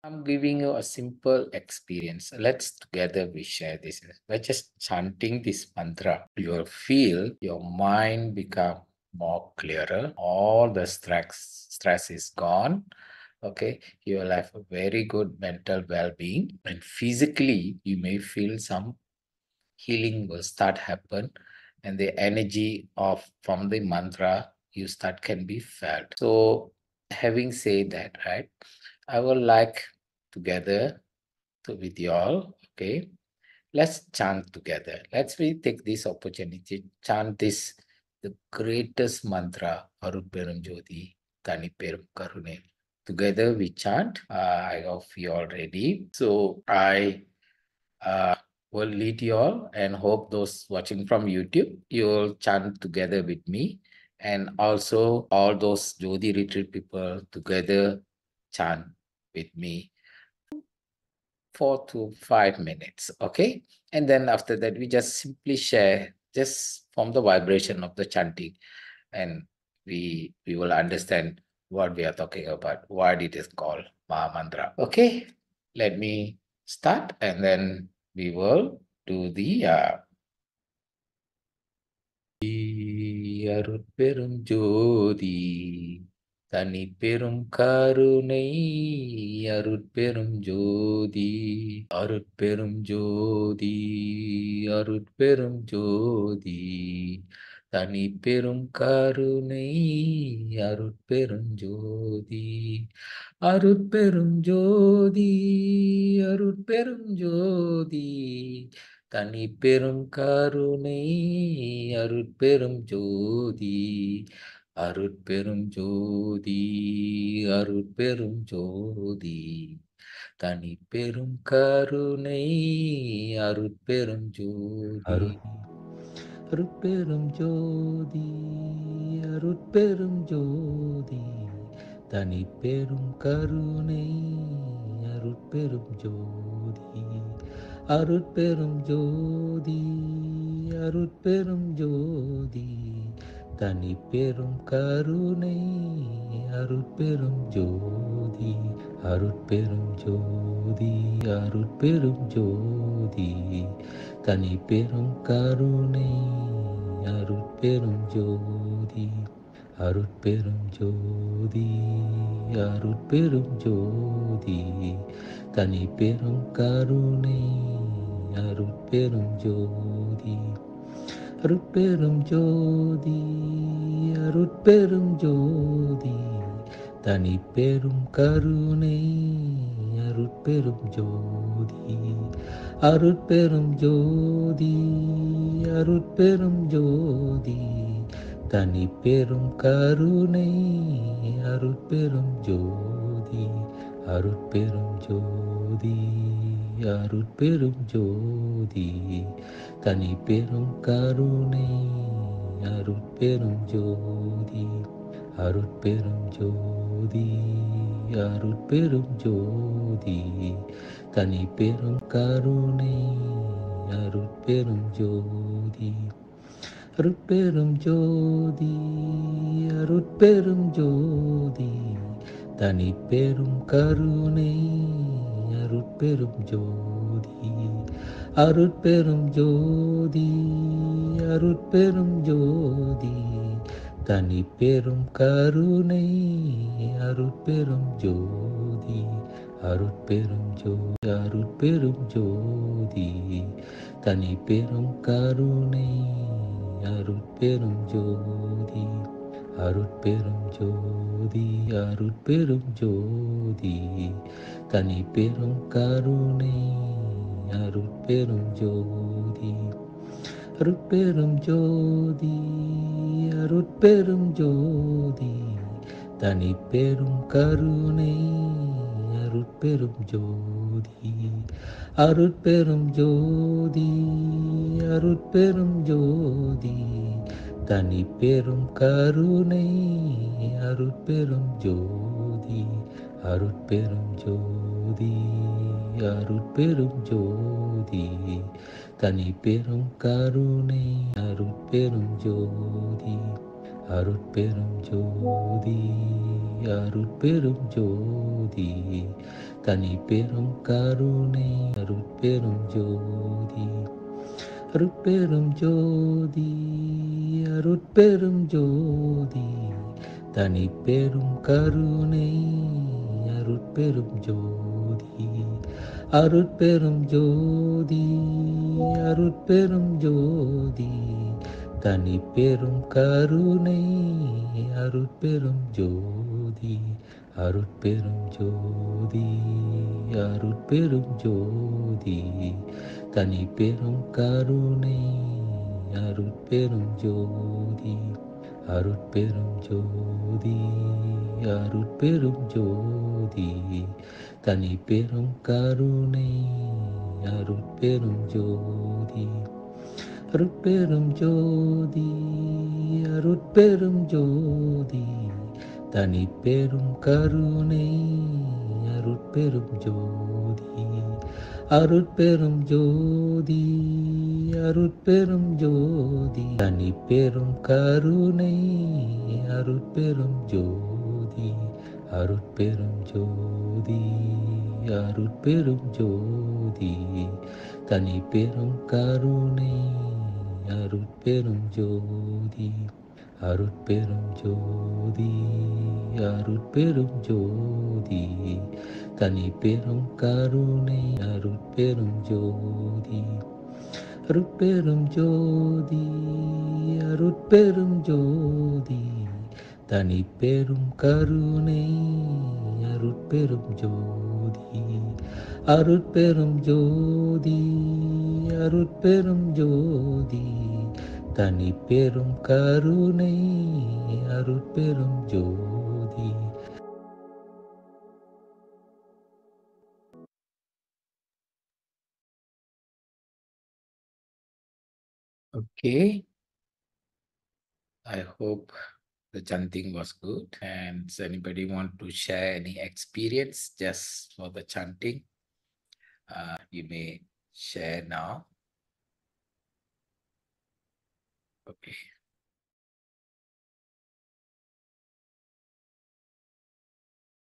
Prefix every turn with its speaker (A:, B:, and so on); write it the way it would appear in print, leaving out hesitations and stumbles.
A: I'm giving you a simple experience. Let's together we share this. By just chanting this mantra, you will feel your mind become more clearer. All the stress is gone. Okay, you will have a very good mental well-being, and physically you may feel some healing will start happen, and the energy of from the mantra you start can be felt. So having said that, right, I would like together with you all, okay, let's chant together. Let's we take this opportunity, chant this, the greatest mantra, Aruperum Jyoti, Taniperum Karune. Together we chant. I hope you all ready. So I uh, will lead you all and hope those watching from YouTube, you'll chant together with me. And also all those Jodi retreat people together chant with me 4 to 5 minutes. Okay. And then after that, we just simply share just from the vibration of the chanting, and we will understand what we are talking about, why it is called Maha Mantra. Okay. Let me start, and then we will do the அருட்பெரும் ஜோதி தனி பெரும் கருணை அருட்பெரும் ஜோதி அருட்பெரும் ஜோதி அருட்பெரும் ஜோதி தனி பெரும் கருணை அருட்பெரும் ஜோதி அருட்பெரும் ஜோதி அருட்பெரும் ஜோதி தனி பெரும் கருணை அருட்பெரும் ஜோதி அருட்பெரும் ஜோதி அருட்பெரும் ஜோதி தனி பெரும் கருணை அருட்பெரும் ஜோதி அருட்பெரும் ஜோதி அருட்பெரும் ஜோதி தனி பெரும் கருணை அருட்பெரும் ஜோதி அருட்பெரும் ஜோதி அருட்பெரும் ஜோதி தனி பெரும் கருணை அருட்பெரும் ஜோதி அருட்பெரும் ஜோதி அருட்பெரும் ஜோதி தனி பெரும் கருணை அருட்பெரும் ஜோதி அருட்பெரும் ஜோதி அருட்பெரும் ஜோதி தனி பெரும் கருணை அருட்பெரும் ஜோதி அருட்பெரும் ஜோதி அருட்பெரும் ஜோதி தனி பெரும் கருணை அருட்பெரும் ஜோதி அருட்பெரும் ஜோதி அருட்பெரும் ஜோதி தனி பெரும் கருணை அருட்பெரும் ஜோதி அருட்பெரும் ஜோதி அருட்பெரும் ஜோதி தனி பெரும் கருணை அருட்பெரும் ஜோதி அருட்பெரும் ஜோதி அருட்பெரும் ஜோதி தனி பெரும் கருணை அருட்பெரும் ஜோதி அருட்பெரும் ஜோதி அருட்பெரும் ஜோதி தனி பெரும் கருணை அருட்பெரும் ஜோதி அருட்பெரும் ஜோதி அருட்பெரும் ஜோதி தனி பெரும் கருணை அருட்பெரும் ஜோதி அருட்பெரும் ஜோதி அருட்பெரும் ஜோதி தனி பெரும் கருணை அருட்பெரும் ஜோதி அருட்பெரும் ஜோதி அருட்பெரும் ஜோதி தனி பெரும் கருணை அருட்பெரும் ஜோதி அருட்பெரும் ஜோதி அருட்பெரும் ஜோதி தனி பெரும் கருணை அருட்பெரும் ஜோதி அருட்பெரும் ஜோதி அருட்பெரும் ஜோதி தனி பெரும் கருணை அருட்பெரும் ஜோதி அருட்பெரும் ஜோதி அருட்பெரும் ஜோதி தனி பெரும் கருணை அருட்பெரும் ஜோதி அருட்பெரும் ஜோதி அருட்பெரும் ஜோதி தனி பெரும் கருணை அருட்பெரும் ஜோதி அருட்பெரும் ஜோதி அருட்பெரும் ஜோதி தனி பெரும் கருணை அருட்பெரும் ஜோதி அருட்பெரும் ஜோதி அருட்பெரும் ஜோதி தனி பெரும் கருணை அருட்பெரும் ஜோதி அருட்பெரும் ஜோதி அருட்பெரும் ஜோதி தனி பெரும் கருணை அருட்பெரும் ஜோதி அருட்பெரும் ஜோதி அருட்பெரும் ஜோதி தனி பெரும் கருணை அருட்பெரும் ஜோதி அருட்பெரும் ஜோதி அருட்பெரும் ஜோதி தனி பெரும் கருணை அருட்பெரும் ஜோதி அருட்பெரும் ஜோதி அருட்பெரும் ஜோதி தனி பெரும் கருணை அருட்பெரும் ஜோதி அருட்பெரும் ஜோதி அருட்பெரும் ஜோதி தனி பெரும் கருணை அருட்பெரும் ஜோதி அருட்பெரும் ஜோதி அருட்பெரும் ஜோதி தனி பெரும் கருணை அருட்பெரும் ஜோதி அருட்பெரும் ஜோதி அருட்பெரும் ஜோதி தனி பெரும் கருணை அருட்பெரும் ஜோதி அருட்பெரும் ஜோதி அருட்பெரும் ஜோதி தனி பெரும் கருணை அருட்பெரும் ஜோதி. Okay, I hope the chanting was good. And does anybody want to share any experience just for the chanting? You may share now. Okay.